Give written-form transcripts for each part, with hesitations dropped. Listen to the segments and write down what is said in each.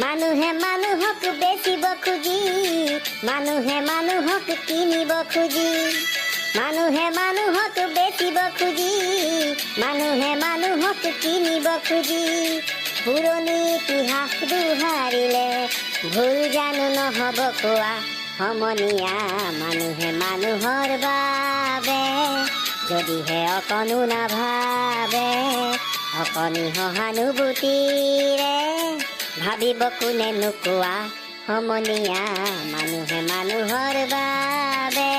মানুহে মানুহক বেচিব খুজি, মানুহে মানুহক কিনিব খুজি, মানুহে মানুহক বেচিব খুজি, মানুহে মানুহক কিনিব খুজি। পুৰণি ইতিহাস দোহাৰিলে ভুল জানো নহ'ব কোৱা সমনীয়া। মানুহে মানুহৰ বাবে যদিহে অকণো নাভাবে, অকণি সহানুভূতিৰে ভাবিব কোনে নোকোৱা সমনীয়া। মানুহে মানুহৰ বাবে।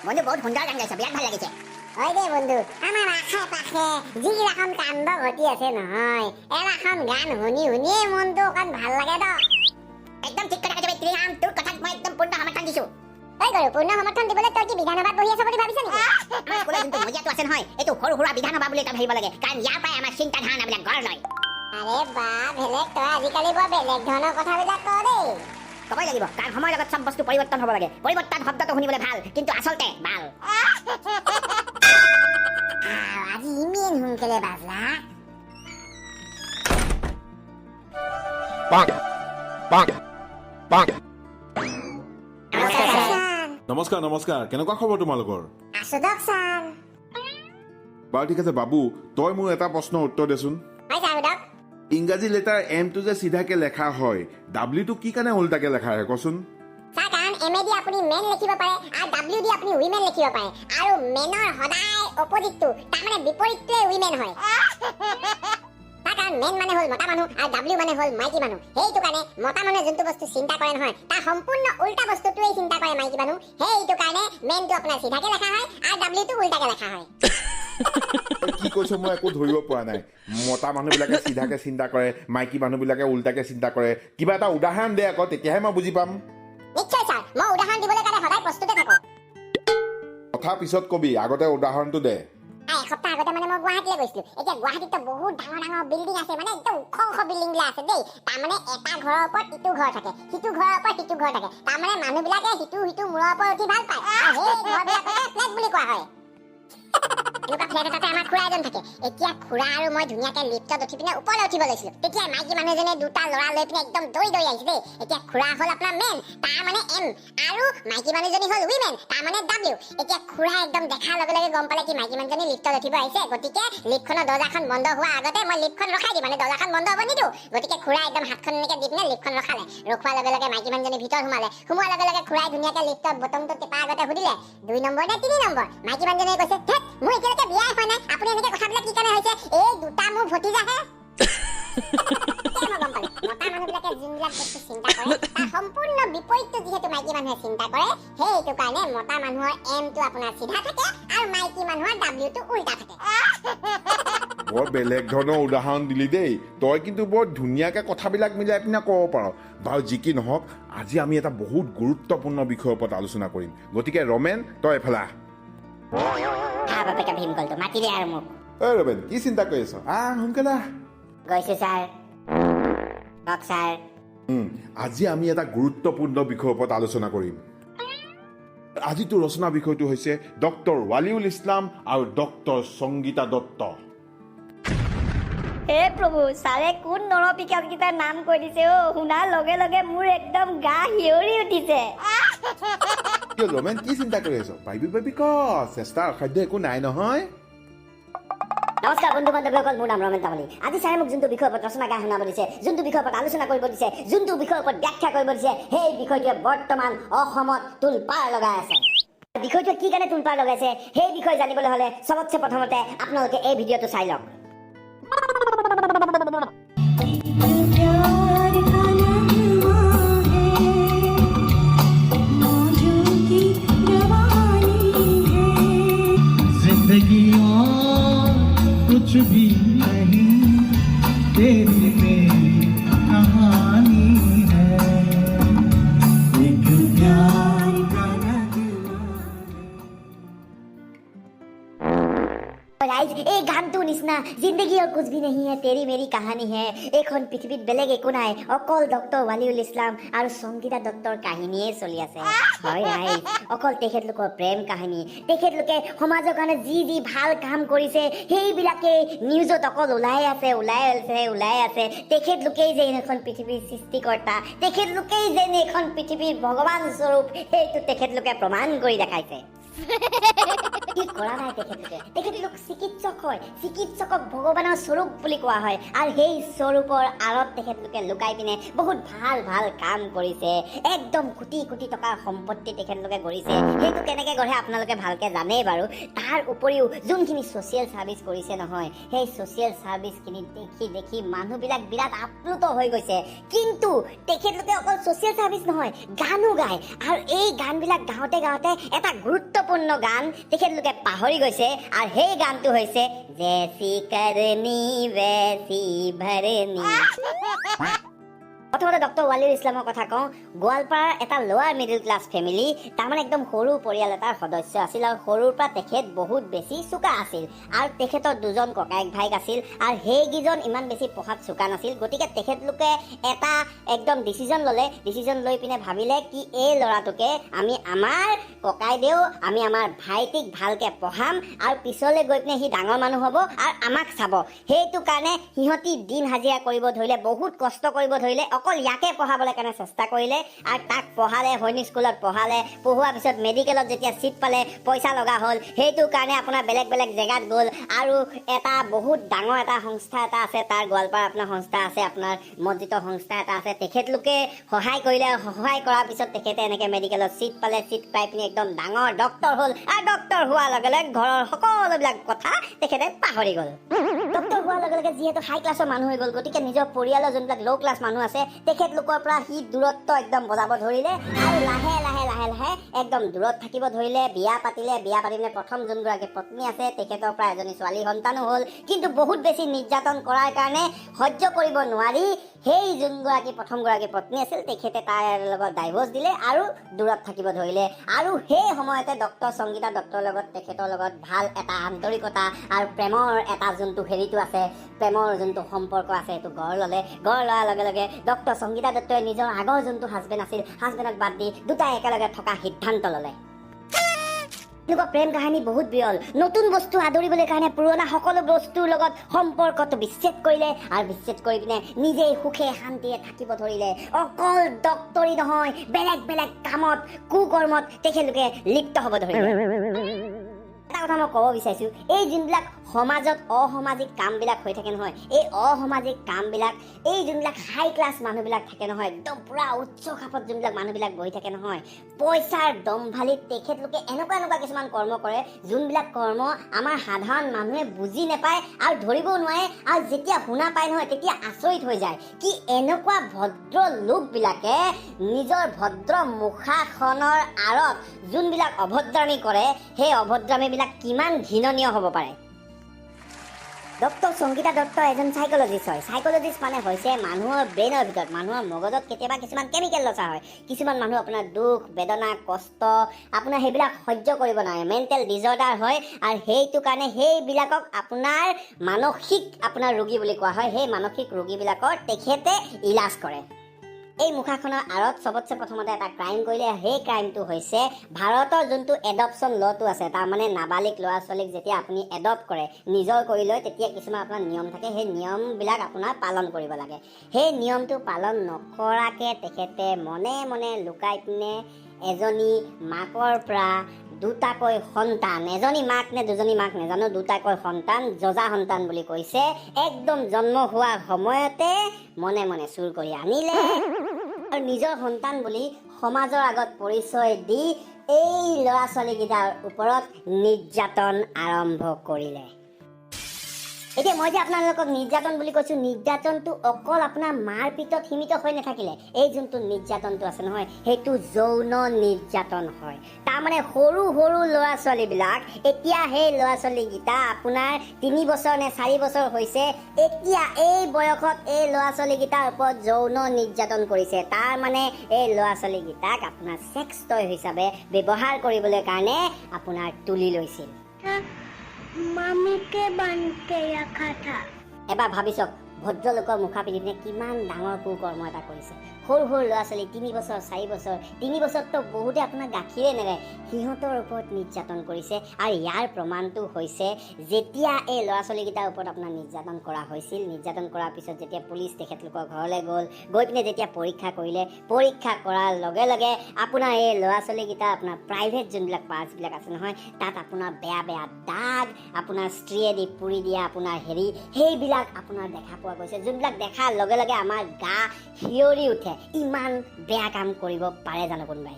বন্ধু বহুত সুন্দৰ গান গাইছ, বিৰাট ভাল লাগিছে। হয় দে বন্ধু, আমাৰ আশে পাশে যিগিলাখন কাণ্ড ঘটি আছে নহয়, এলাখন গান শুনি শুনিয়ে মনটো অকণ ভাল লাগে দ। একদম ঠিক কথা কৈছ শ্ৰীৰাম, তোৰ কথাত মই একদম পূৰ্ণ সমৰ্থন দিছো। তই গৰু পূৰ্ণ সমৰ্থন দিবলৈ তই কি বিধানসভাত বহি আছ বুলি ভাবিছ নেকি? আমাৰ স্কুলৰ যোনটো মজিয়াটো আছে নহয়, এইটো সৰু সুৰা বিধানসভা বুলি তই ভাবিব লাগে, কাৰণ ইয়াৰ পৰাই আমাৰ চিন্তা ধাৰণাবিলাক গঢ় লয়। আৰে বা বেলেগ, তই আজিকালি বৰ বেলেগ ধৰণৰ কথাবিলাক কৱ দেই। ক'বই লাগিব, কাৰণ সময়ৰ লগত চব বস্তু পৰিৱৰ্তন হ'ব লাগে। পৰিৱৰ্তন শব্দটো শুনিবলৈ ভাল, কিন্তু আচলতে বাল। আজি ইমান সোনকালে বাজলা। নমস্কাৰ নমস্কাৰ, কেনেকুৱা খবৰ তোমালোকৰ? আছো দক ছাৰ। বাৰু ঠিক আছে বাবু, তই মোৰ এটা প্ৰশ্নৰ উত্তৰ দেচোন। হয় ছাৰ দক। ইংৰাজী লেটাৰ এমটো যে চিধাকে লেখা হয়, ডাব্লিউটো কি কাৰণে উল্টাকে লেখা হয় কচোন? ছাৰ কাৰণ এম এ দি আপুনি মেন লিখিব পাৰে আৰু ডাব্লিউ দি আপুনি উইমেন লিখিব পাৰে, আৰু মেনৰ সদায় অপজিটটো তাৰমানে বিপৰীতটোৱে উইমেন হয়। কাৰণ মেন মানে হ'ল মতা মানুহ আৰু ডাব্লিউ মানে হ'ল মাইকী মানুহ। সেইটো কাৰণে মতা মানুহে যোনটো বস্তু চিন্তা কৰে নহয়, তাৰ সম্পূৰ্ণ উল্টা বস্তুটোৱেই চিন্তা কৰে মাইকী মানুহ। সেইটো কাৰণে মেনটো আপোনাৰ চিধাকে লেখা হয় আৰু ডাব্লিউটো উল্টাকে লেখা হয়। কি কৈছ মই একো ধৰিব পৰা নাই। মতা মানুহবিলাকে চিধাকে চিন্তা কৰে, মাইকী মানুহবিলাকে উল্টাকে চিন্তা কৰে। কিবা এটা উদাহৰণ দে আকৌ, তেতিয়াহে মই বুজি পাম। নিশ্চয় ছাৰ, মই উদাহৰণ দিবলৈ কাৰণে সদায় প্ৰস্তুতে থাকো। কথা পিছত কবি, আগতে উদাহৰণটো দে। এসপ্তাহ আগতে মানে মই গুৱাহাটীলৈ গৈছিলো। এতিয়া গুৱাহাটীততো বহুত ডাঙৰ ডাঙৰ বিল্ডিং আছে, মানে একদম ওখ ওখ বিল্ডিং বিলাক আছে দেই। তাৰমানে এটা ঘৰৰ ওপৰত ইটো ঘৰ থাকে, সিটো ঘৰৰ ওপৰত সিটো ঘৰ থাকে। তাৰমানে মানুহবিলাকে সিটো মূৰৰ ওপৰত উঠি ভাল পায়, আৰু সেই ঘৰবিলাককে ফ্লেট বুলি কোৱা হয়। এনেকুৱা ফ্লেট এটাতে আমাৰ খুৰা এজন থাকে। এতিয়া খুৰা আৰু মই ধুনীয়াকে লিফ্টত উঠি পিনে ওপৰলৈ উঠিব লৈছিলো। তেতিয়া মাইকী মানুহজনে দুটা ল'ৰা লৈ পিনে একদম দৌৰি দৌৰি আহিছে দেই। এতিয়া খুৰা হ'ল আপোনাৰ মেন, তাৰ মানে এম, আৰু মাইকী মানুহজনী হ'ল উইমেন, তাৰ মানে ডাব্লিউ। এতিয়া খুৰা একদম দেখাৰ লগে লগে গম পালে কি মাইকী মানুহজনী লিফ্টত উঠিব আহিছে, গতিকে লিফ্টখনৰ দৰ্জাখন বন্ধ হোৱাৰ আগতে মই লিফ্টখন ৰখাই দিম, মানে দৰ্জাখন বন্ধ হ'ব নিদিওঁ। গতিকে খুৰা একদম হাতখন এনেকে দি পিনে লিফ্টখন ৰখালে। ৰখোৱাৰ লগে লগে মাইকী মানুহজনী ভিতৰত সোমালে। সোমোৱাৰ লগে লগে খুৰাই ধুনীয়াকে লিফ্টৰ বটনটো টেপাৰ আগতে সুধিলে 2 নম্বৰ নে 3 নম্বৰ। মাইকী মানুহজনীয়ে কৈছে, ধেত মোৰ এতিয়ালৈকে বিয়াই হোৱা নাই, আপুনি এনেকে কথাবিলাক কি কাৰণে হৈছে? এই দুটা মোৰ ভতিজাহে। মতা মানুহবিলাকে যোনবিলাক বস্তু চিন্তা কৰে তাৰ সম্পূৰ্ণ বিপৰীতটো যিহেতু মাইকী মানুহে চিন্তা কৰে, সেইটো কাৰণে মতা মানুহৰ এমটো আপোনাৰ চিধা থাকে আৰু মাইকী মানুহৰ ডাব্লিউটো উল্টা থাকে। বৰ বেলেগ ধৰণৰ উদাহৰণ দিলি দেই। তই কিন্তু বৰ ধুনীয়াকে কথাবিলাক মিলাই পিনে ক'ব পাৰ। বাৰু যি কি নহওক, আজি আমি এটা বহুত গুৰুত্বপূৰ্ণ বিষয়ৰ ওপৰত আলোচনা কৰিম। গতিকে ৰমেন, তই এফালে আহ। বাপেকে ভীমকলটো মাতি দে আৰু মোক। ঐ ৰমেন, কি চিন্তা কৰি আছ? সোনকালে আহ। গৈছো ছাৰ। কওক ছাৰ। আজি আমি এটা গুৰুত্বপূৰ্ণ বিষয়ৰ ওপৰত আলোচনা কৰিম। আজিতো ৰচনা বিষয়টো হৈছে ডক্টৰ ৱালিউল ইছলাম আৰু ডক্টৰ সংগীতা দত্ত। হে প্ৰভু, ছাৰে কোন নৰপিকাকেইটাৰ নাম কৈ দিছে অ'। শুনাৰ লগে লগে মোৰ একদম গা হিয়ৰি উঠিছে। ৰমেন, কি চিন্তা কৰি আছ? পাৰিবি ক, চেষ্টাৰ অসাধ্য একো নাই নহয়। নমস্কাৰ বন্ধু বান্ধৱীসকল, মোৰ নাম ৰমেন তামুলী। আজি ছাৰে মোক যোনটো বিষয়ৰ ওপৰত ৰচনা গাই শুনাব দিছে, যোনটো বিষয়ৰ ওপৰত আলোচনা কৰিব দিছে, যোনটো বিষয়ৰ ওপৰত ব্যাখ্যা কৰিব দিছে, সেই বিষয়টোৱে বৰ্তমান অসমত তোলপাৰ লগাই আছে। বিষয়টোৱে কি কাৰণে তোলপাৰ লগাইছে সেই বিষয়ে জানিবলৈ হ'লে চবতছে প্ৰথমতে আপোনালোকে এই ভিডিঅ'টো চাই লওক। कुछ भी नहीं तेरी मेरी कहानी है, एक प्यार का গাইজ এই গানটোৰ নিচিনা জিন্দগী আৰু কুছ ভি নেহি হে তেৰি মেৰি কাহানী হে এইখন পৃথিৱীত বেলেগ একো নাই অকল ডক্টৰ ৱালিউল ইছলাম আৰু সংগীতা দত্তৰ কাহিনীয়ে চলি আছে হয় ৰাইজ অকল তেখেতলোকৰ প্ৰেম কাহিনী তেখেতলোকে সমাজৰ কাৰণে যি যি ভাল কাম কৰিছে সেইবিলাকে নিউজত অকল ওলাই আছে তেখেতলোকেই যে এখন পৃথিৱীৰ সৃষ্টিকৰ্তা তেখেতলোকেই যে এখন পৃথিৱীৰ ভগৱান স্বৰূপ সেইটো তেখেতলোকে প্ৰমাণ কৰি দেখাইছে কি কৰা নাই তেখেতলোক চিকিৎসক হয় চিকিৎসকক ভগৱানৰ স্বৰূপ বুলি কোৱা হয় আৰু সেই স্বৰূপৰ আঁৰত তেখেতলোকে লুকাই পিনে বহুত ভাল ভাল কাম কৰিছে একদম কোটি কোটি টকাৰ সম্পত্তি তেখেতলোকে গঢ়িছে সেইটো কেনেকৈ গঢ়ে আপোনালোকে ভালকৈ জানেই বাৰু তাৰ উপৰিও যোনখিনি ছ'চিয়েল ছাৰ্ভিচ কৰিছে নহয় সেই ছ'চিয়েল ছাৰ্ভিচখিনি দেখি মানুহবিলাক বিৰাট আপ্লুত হৈ গৈছে কিন্তু তেখেতলোকে অকল ছ'চিয়েল ছাৰ্ভিচ নহয় গানো গায় আৰু এই গানবিলাক গাওঁতে এটা গুৰুত্বপূৰ্ণ গান তেখেতলোকে পাহৰি গৈছে আৰু সেই গানটো হৈছে জেচি কৰনি বেচি ভৰনি প্ৰথমতে ডক্টৰ ৱালিউল ইছলামৰ কথা কওঁ গোৱালপাৰাৰ এটা লোৱাৰ মিডিল ক্লাছ ফেমিলি তাৰমানে একদম সৰু পৰিয়াল এটাৰ সদস্য আছিল আৰু সৰুৰ পৰা তেখেত বহুত বেছি চোকা আছিল আৰু তেখেতৰ দুজন ককায়েক ভাইক আছিল আৰু সেইকেইজন ইমান বেছি পঢ়াত চোকা নাছিল গতিকে তেখেতলোকে এটা একদম ডিচিজন লৈ পিনে ভাবিলে কি এই ল'ৰাটোকে আমি আমাৰ ককাইদেউ আমি আমাৰ ভাইটিক ভালকৈ পঢ়াম আৰু পিছলৈ গৈ পিনে সি ডাঙৰ মানুহ হ'ব আৰু আমাক চাব সেইটো কাৰণে সিহঁতি দিন হাজিৰা কৰিব ধৰিলে বহুত কষ্ট কৰিব ধৰিলে অকল ইয়াকে পঢ়াবলৈ কাৰণে চেষ্টা কৰিলে আৰু তাক পঢ়ালে সৈনিক স্কুলত পঢ়োৱাৰ পিছত মেডিকেলত যেতিয়া চিট পালে পইচা লগা হ'ল সেইটো কাৰণে আপোনাৰ বেলেগ বেলেগ জেগাত গ'ল আৰু এটা বহুত ডাঙৰ এটা সংস্থা এটা আছে তাৰ গোৱালপাৰা আপোনাৰ সংস্থা আছে আপোনাৰ মছজিদৰ সংস্থা এটা আছে তেখেতলোকে সহায় কৰিলে সহায় কৰাৰ পিছত তেখেতে এনেকৈ মেডিকেলত চিট পালে চিট পাই পিনি একদম ডাঙৰ ডক্টৰ হ'ল আৰু ডক্টৰ হোৱাৰ লগে লগে ঘৰৰ সকলোবিলাক কথা তেখেতে পাহৰি গ'ল ডক্টৰ হোৱাৰ লগে লগে যিহেতু হাই ক্লাছৰ মানুহ হৈ গ'ল গতিকে নিজৰ পৰিয়ালৰ যোনবিলাক ল' ক্লাছ মানুহ আছে তেখেতলোকৰ পৰা সি দূৰত্ব একদম বজাব ধৰিলে আৰু লাহে একদম দূৰত থাকিব ধৰিলে বিয়া পাতি পিনে প্ৰথম যোনগৰাকী পত্নী আছে তেখেতৰ পৰা এজনী ছোৱালী সন্তানো হ'ল কিন্তু বহুত বেছি নিৰ্যাতন কৰাৰ কাৰণে সহ্য কৰিব নোৱাৰি সেই যোনগৰাকী প্ৰথমগৰাকী পত্নী আছিল তেখেতে তাৰ লগত ডাইভৰ্চ দিলে আৰু দূৰত থাকিব ধৰিলে আৰু সেই সময়তে ডক্টৰ সংগীতা দত্তৰ লগত তেখেতৰ লগত ভাল এটা আন্তৰিকতা আৰু প্ৰেমৰ এটা যোনটো হেৰিটো আছে প্ৰেমৰ যোনটো সম্পৰ্ক আছে সেইটো গঢ় লোৱাৰ লগে লগে ডক্টৰ সংগীতা দত্তই নিজৰ আগৰ যোনটো হাজবেণ্ড আছিল হাজবেণ্ডক বাদ দি দুটাই একেলগে থকা সিদ্ধান্ত ল'লে এনেকুৱা প্ৰেম কাহিনী বহুত বিৰল নতুন বস্তু আদৰিবলৈ কাৰণে পুৰণা সকলো বস্তুৰ লগত সম্পৰ্কটো বিচ্ছেদ কৰিলে আৰু বিচ্ছেদ কৰি পিনে নিজেই সুখে শান্তিৰে থাকিব ধৰিলে অকল ডক্টৰী নহয় বেলেগ কামত কুকৰ্মত তেখেতলোকে লিপ্ত হ'ব ধৰিলে এটা কথা মই ক'ব বিচাৰিছোঁ এই যোনবিলাক সমাজত অসামাজিক কামবিলাক হৈ থাকে নহয় এই অসামাজিক কামবিলাক এই যোনবিলাক হাই ক্লাছ মানুহবিলাক থাকে নহয় একদম পুৰা উচ্চ খাপত যোনবিলাক মানুহবিলাক বহি থাকে নহয় পইচাৰ দম্ভালিত তেখেতলোকে এনেকুৱা কিছুমান কৰ্ম কৰে যোনবিলাক কৰ্ম আমাৰ সাধাৰণ মানুহে বুজি নাপায় আৰু ধৰিবও নোৱাৰে আৰু যেতিয়া শুনা পায় নহয় তেতিয়া আচৰিত হৈ যায় কি এনেকুৱা ভদ্ৰ লোকবিলাকে নিজৰ ভদ্ৰ মুখাখনৰ আঁৰত যোনবিলাক অভদ্ৰামী কৰে সেই অভদ্ৰামীবিলাক কিমান ঘৃণনীয় হ'ব পাৰে ডক্টৰ সংগীতা দত্ত এজন সাইকোলজিষ্ট হয় সাইকোলজিষ্ট মানে হৈছে মানুহৰ ব্ৰেইনৰ ভিতৰত মানুহৰ মগজত কেতিয়াবা কিছুমান কেমিকেল লচা হয় কিছুমান মানুহ আপোনাৰ দুখ বেদনা কষ্ট আপোনাৰ সেইবিলাক সহ্য কৰিব নোৱাৰে মেণ্টেল ডিজৰ্ডাৰ হয় আৰু সেইটো কাৰণে সেইবিলাকক আপোনাৰ মানসিক আপোনাৰ ৰোগী বুলি কোৱা হয় সেই মানসিক ৰোগীবিলাকৰ তেখেতে ইলাজ কৰে এই মুখাখনৰ আঁৰত চবতছে প্ৰথমতে এটা ক্ৰাইম কৰিলে সেই ক্ৰাইমটো হৈছে ভাৰতৰ যোনটো এডপশ্যন ল'টো আছে তাৰমানে নাবালিক ল'ৰা ছোৱালীক যেতিয়া আপুনি এডপ্ট কৰে নিজৰ কৰি লয় তেতিয়া কিছুমান আপোনাৰ নিয়ম থাকে সেই নিয়মবিলাক আপোনাৰ পালন কৰিব লাগে সেই নিয়মটো পালন নকৰাকৈ তেখেতে মনে লুকাই পিনে এজনী মাকৰ পৰা দুটাকৈ সন্তান এজনী মাক নে দুজনী মাক নেজানো দুটাকৈ সন্তান যজা সন্তান বুলি কৈছে একদম জন্ম হোৱাৰ সময়তে মনে চুৰ কৰি আনিলে আৰু নিজৰ সন্তান বুলি সমাজৰ আগত পৰিচয় দি এই ল'ৰা ছোৱালীকেইটাৰ ওপৰত নিৰ্যাতন আৰম্ভ কৰিলে এতিয়া মই যে আপোনালোকক নিৰ্যাতন বুলি কৈছো নিৰ্যাতনটো অকল আপোনাৰ মাৰ পিতত সীমিত হৈ নাথাকিলে এই যোনটো নিৰ্যাতনটো আছে নহয় সেইটো যৌন নিৰ্যাতন হয় তাৰমানে সৰু ল'ৰা ছোৱালীবিলাক এতিয়া সেই ল'ৰা ছোৱালীকেইটা আপোনাৰ 3 বছৰ নে 4 বছৰ হৈছে এতিয়া এই বয়সত এই ল'ৰা ছোৱালীকেইটাৰ ওপৰত যৌন নিৰ্যাতন কৰিছে তাৰমানে এই ল'ৰা ছোৱালীকেইটাক আপোনাৰ ছেক্স টয় হিচাপে ব্যৱহাৰ কৰিবলৈ কাৰণে আপোনাৰ তুলি লৈছিল मम्मी के बन के रखा था। এবাৰ ভাবি চাওক ভদ্ৰলোকৰ মুখাপিনে কিমান ডাঙৰ কুকৰ্ম এটা কৰিছে। সৰু সৰু ল'ৰা ছোৱালী 3 বছৰ 4 বছৰ 3 বছৰতো বহুতে আপোনাৰ গাখীৰে নেৰে, সিহঁতৰ ওপৰত নিৰ্যাতন কৰিছে। আৰু ইয়াৰ প্ৰমাণটো হৈছে যেতিয়া এই ল'ৰা ছোৱালীকেইটাৰ ওপৰত আপোনাৰ নিৰ্যাতন কৰা হৈছিল, নিৰ্যাতন কৰাৰ পিছত যেতিয়া পুলিচ তেখেতলোকৰ ঘৰলৈ গৈ পিনে যেতিয়া পৰীক্ষা কৰিলে, পৰীক্ষা কৰাৰ লগে লগে আপোনাৰ এই ল'ৰা ছোৱালীকেইটা আপোনাৰ প্ৰাইভেট যোনবিলাক পাৰ্টছবিলাক আছে নহয়, তাত আপোনাৰ বেয়া বেয়া দাগ, আপোনাৰ স্ত্ৰীয়ে দি পুৰি দিয়া আপোনাৰ সেইবিলাক আপোনাৰ দেখা পোৱা গৈছে, যোনবিলাক দেখাৰ লগে লগে আমাৰ গা শিয়ৰি উঠে। ইমান বেয়া কাম কৰিব পাৰে জানো কোনোবাই?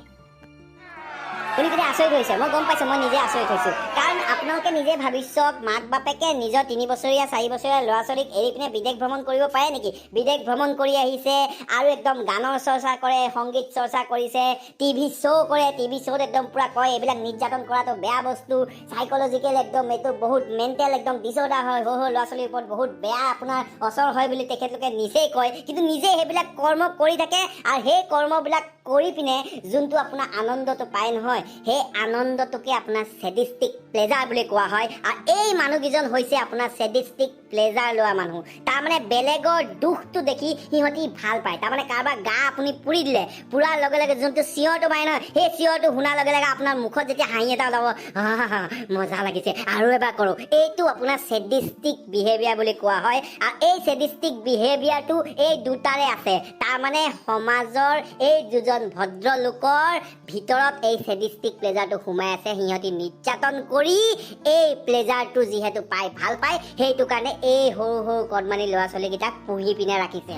তুমি কেতিয়া আচৰিত হৈছে? মই গম পাইছোঁ, মই নিজে আচৰিত হৈছোঁ। কাৰণ আপোনালোকে নিজে ভাবি চাওক, মাক বাপেকে নিজৰ 3 বছৰীয়া 4 বছৰীয়া ল'ৰা ছোৱালীক এৰি পিনে বিদেশ ভ্ৰমণ কৰিব পাৰে নেকি? বিদেশ ভ্ৰমণ কৰি আহিছে আৰু একদম গানৰ চৰ্চা কৰে, সংগীত চৰ্চা কৰিছে, টিভি শ্ব' কৰে, টিভি শ্ব'ত একদম পূৰা কয় এইবিলাক নিৰ্যাতন কৰাটো বেয়া বস্তু, চাইক'লজিকেল একদম এইটো বহুত মেণ্টেল একদম ডিছঅৰ্ডাৰ হয়, সৰু সৰু ল'ৰা ছোৱালীৰ ওপৰত বহুত বেয়া আপোনাৰ অচৰ হয় বুলি তেখেতলোকে নিজেই কয়। কিন্তু নিজে সেইবিলাক কৰ্ম কৰি থাকে আৰু সেই কৰ্মবিলাক কৰি পিনে যোনটো আপোনাৰ আনন্দটো পায় নহয়, সেই আনন্দটোকে আপোনাৰ ছেডিষ্টিক প্লেজাৰ বুলি কোৱা হয়। আৰু এই মানুহকেইজন হৈছে আপোনাৰ ছেডিষ্টিক প্লেজাৰ লোৱা মানুহ। তাৰমানে বেলেগৰ দুখটো দেখি সিহঁতি ভাল পায়। তাৰমানে কাৰোবাৰ গা আপুনি পুৰি দিলে, পুৰাৰ লগে লগে যোনটো চিঞৰটো পায় নহয়, সেই চিঞৰটো শুনাৰ লগে লগে আপোনাৰ মুখত যেতিয়া হাঁহি এটা ওলাব, মজা লাগিছে আৰু এবাৰ কৰোঁ, এইটো আপোনাৰ ছেডিষ্টিক বিহেভিয়াৰ বুলি কোৱা হয়। আৰু এই ছেডিষ্টিক বিহেভিয়াৰটো এই দুটাৰে আছে। তাৰমানে সমাজৰ এই দুজন ভদ্ৰলোকৰ ভিতৰত এই ছেডিষ্টিক প্লেজাৰটো সোমাই আছে। সিহঁতি নিৰ্যাতন কৰি এই প্লেজাৰটো যিহেতু পায়, ভাল পায়, সেইটো কাৰণে এই সৰু সৰু কণমানি ল'ৰা ছোৱালীকেইটাক পুহি পিনে ৰাখিছে।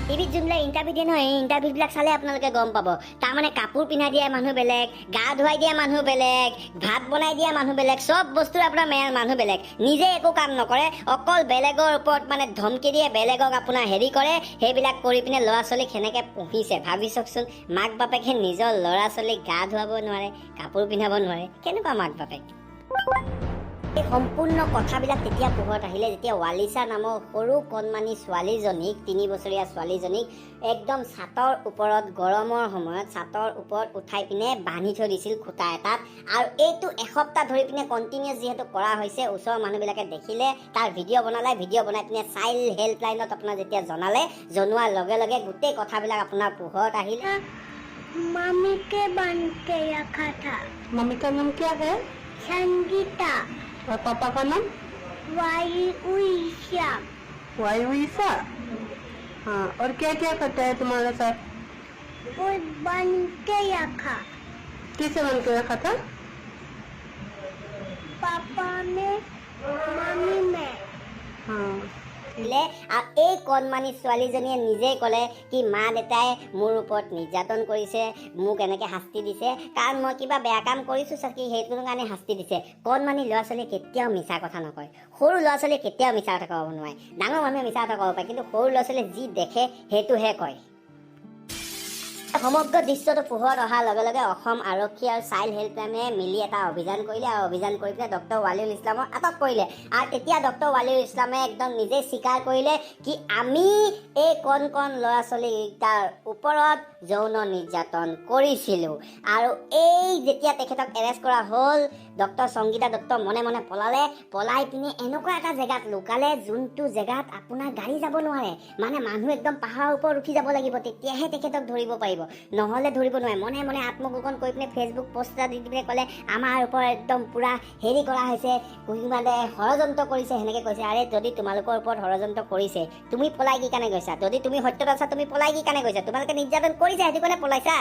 টিভিত যোনবিলাক ইণ্টাৰভিউ দিয়ে নহয়, এই ইণ্টাৰভিউবিলাক চালে আপোনালোকে গম পাব। তাৰমানে কাপোৰ পিন্ধাই দিয়া মানুহ বেলেগ, গা ধুৱাই দিয়া মানুহ বেলেগ, ভাত বনাই দিয়া মানুহ বেলেগ, চব বস্তুৰ আপোনাৰ মানুহ বেলেগ। নিজে একো কাম নকৰে, অকল বেলেগৰ ওপৰত মানে ধমকি দিয়ে, বেলেগক আপোনাৰ কৰে, সেইবিলাক কৰি পিনে ল'ৰা ছোৱালীক সেনেকৈ পুহিছে। ভাবি চাওকচোন, মাক বাপেকে নিজৰ ল'ৰা ছোৱালীক গা ধুৱাব নোৱাৰে, কাপোৰ পিন্ধাব নোৱাৰে, কেনেকুৱা মাক বাপেক? এই সম্পূৰ্ণ কথাবিলাক তেতিয়া পোহৰত আহিলে যেতিয়া ৱালিছা নামৰ সৰু কণমানি ছোৱালীজনীক, 3 বছৰীয়া ছোৱালীজনীক একদম ছাতৰ ওপৰত গৰমৰ সময়ত ছাতৰ ওপৰত উঠাই পিনে বান্ধি থৈ দিছিল খুঁটা এটাত। আৰু এইটো এসপ্তাহ ধৰি পিনে কণ্টিনিউছ যিহেতু কৰা হৈছে, ওচৰৰ মানুহবিলাকে দেখিলে, তাৰ ভিডিঅ' বনালে, ভিডিঅ' বনাই পিনে চাইল্ড হেল্পলাইনত আপোনাৰ যেতিয়া জনোৱাৰ লগে লগে গোটেই কথাবিলাক আপোনাৰ পোহৰত আহিলে। मम्मी के बन के रखा था। मम्मी का नाम क्या है संगीता, और पापा का नाम वायुषा, वायुईसा। हाँ, और क्या क्या करता है तुम्हारे साथ? वो बन के रखा। किसे बन के रखा था? पापा में, मम्मी में। हाँ, আৰু এই কণমানি ছোৱালীজনীয়ে নিজেই ক'লে কি মা দেউতাই মোৰ ওপৰত নিৰ্যাতন কৰিছে, মোক এনেকৈ শাস্তি দিছে, কাৰণ মই কিবা বেয়া কাম কৰিছোঁ চাগে, সেইটো কাৰণে শাস্তি দিছে। কণমানি ল'ৰা ছোৱালীয়ে কেতিয়াও মিছা কথা নকয়। সৰু ল'ৰা ছোৱালীয়ে কেতিয়াও মিছা কথা ক'ব নোৱাৰে। ডাঙৰ মানুহে মিছা কথা ক'ব পাৰে, কিন্তু সৰু ল'ৰা ছোৱালীয়ে যি দেখে সেইটোহে কয়। সমগ্ৰ দৃশ্যটো পোহৰত অহাৰ লগে লগে অসম আৰক্ষী আৰু চাইল্ড হেল্পলাইনে মিলি এটা অভিযান কৰিলে, আৰু অভিযান কৰি পিনে ডক্টৰ ৱালিউল ইছলামক আটক কৰিলে। আৰু তেতিয়া ডক্টৰ ৱালিউল ইছলামে একদম নিজে স্বীকাৰ কৰিলে কি আমি এই কণ কণ ল'ৰা ছোৱালীকেইটাৰ ওপৰত যৌন নিৰ্যাতন কৰিছিলোঁ। আৰু এই যেতিয়া তেখেতক এৰেষ্ট কৰা হ'ল, ডক্টৰ সংগীতা দত্ত মনে মনে পলাই পিনে এনেকুৱা এটা জেগাত লুকালে, যোনটো জেগাত আপোনাৰ গাড়ী যাব নোৱাৰে। মানে মানুহ একদম পাহাৰৰ ওপৰত উঠি যাব লাগিব, তেতিয়াহে তেখেতক ধৰিব পাৰিব, নহ'লে ধৰিব নোৱাৰে। মনে মনে আত্মগোপন কৰি পিনে ফেচবুক পোষ্ট এটা দি পিনে ক'লে আমাৰ ওপৰত একদম পূৰা কৰা হৈছে, কোনোবাই ষড়যন্ত্ৰ কৰিছে, সেনেকৈ কৈছে। আৰে যদি তোমালোকৰ ওপৰত ষড়যন্ত্ৰ কৰিছে, তুমি পলাই কি কাৰণে গৈছা? যদি তুমি সত্যত আছা, তুমি পলাই কি কাৰণে গৈছা? তোমালোকে নিৰ্যাতন কৰিছা, সেইটো কাৰণে পলাইছা।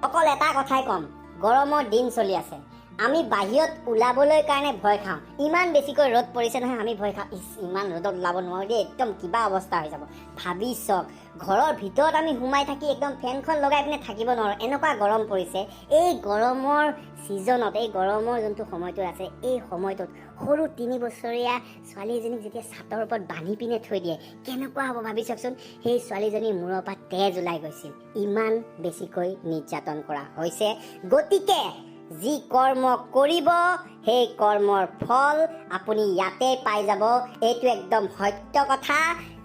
অকল এটা কথাই ক'ম, গৰমৰ দিন চলি আছে, আমি বাহিৰত ওলাবলৈ কাৰণে ভয় খাওঁ। ইমান বেছিকৈ ৰ'দ পৰিছে নহয়, আমি ভয় খাওঁ, ইমান ৰ'দত ওলাব নোৱাৰোঁ দেই, একদম কিবা অৱস্থা হৈ যাব। ভাবি চাওক, ঘৰৰ ভিতৰত আমি সোমাই থাকি একদম ফেনখন লগাই পিনে থাকিব নোৱাৰোঁ, এনেকুৱা গৰম পৰিছে। এই গৰমৰ ছিজনত, এই গৰমৰ যোনটো সময়টো আছে, এই সময়টোত সৰু 3 বছৰীয়া ছোৱালী এজনীক যেতিয়া ছাতৰ ওপৰত বান্ধি পিনে থৈ দিয়ে, কেনেকুৱা হ'ব ভাবি চাওকচোন। সেই ছোৱালীজনীৰ মূৰৰ পৰা তেজ ওলাই গৈছিল, ইমান বেছিকৈ নিৰ্যাতন কৰা হৈছে। গতিকে যি কৰ্ম কৰিব সেই কৰ্মৰ ফল আপুনি ইয়াতে পাই যাব। এইটো একদম সত্য কথা।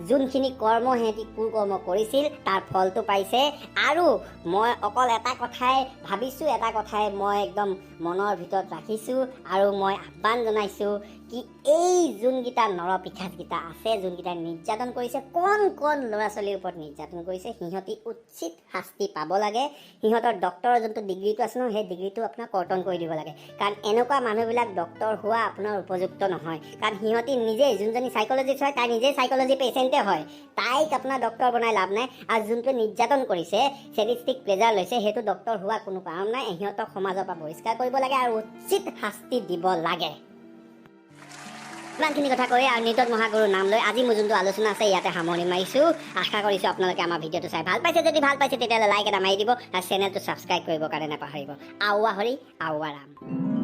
যোনখিনি কৰ্ম সিহঁতি কুকৰ্ম কৰিছিল তাৰ ফলটো পাইছে। আৰু মই অকল এটা কথাই ভাবিছোঁ, এটা কথাই মই একদম মনৰ ভিতৰত ৰাখিছোঁ আৰু মই আহ্বান জনাইছোঁ কি এই যোনকেইটা নৰপিশাচকেইটা আছে, যোনকেইটা নিৰ্যাতন কৰিছে, কণ ল'ৰা ছোৱালীৰ ওপৰত নিৰ্যাতন কৰিছে, সিহঁতি উচিত শাস্তি পাব লাগে। সিহঁতৰ ডক্টৰৰ যোনটো ডিগ্ৰীটো আছে ন, সেই ডিগ্ৰীটো আপোনাৰ কৰ্তন কৰি দিব লাগে। কাৰণ এনেকুৱা মানুহবিলাক ডক্টৰ হোৱা আপোনাৰ উপযুক্ত নহয়। কাৰণ সিহঁতি নিজেই, যোনজনী চাইক'লজিষ্ট হয় তাই নিজেই চাইক'লজি পেচেণ্টে হয়, তাইক আপোনাৰ ডক্টৰ বনাই লাভ নাই। আৰু যোনটো নিৰ্যাতন কৰিছে, চেডিষ্টিক প্লেজাৰ লৈছে, সেইটো ডক্টৰ হোৱা কোনো কাৰণ নাই। সিহঁতক সমাজৰ পৰা বহিষ্কাৰ কৰিব লাগে আৰু উচিত শাস্তি দিব লাগে। ইমানখিনি কথা কৈ আৰু নিতত মহাগুৰুৰ নাম লৈ আজি মোৰ যোনটো আলোচনা আছে ইয়াতে সামৰণি মাৰিছোঁ। আশা কৰিছোঁ আপোনালোকে আমাৰ ভিডিঅ'টো চাই ভাল পাইছে। যদি ভাল পাইছে তেতিয়াহ'লে লাইক এটা মাৰি দিব আৰু চেনেলটো ছাবস্ক্ৰাইব কৰিবৰ কাৰণে নাপাহৰিব। আওৱা হৰি আওৱা ৰাম।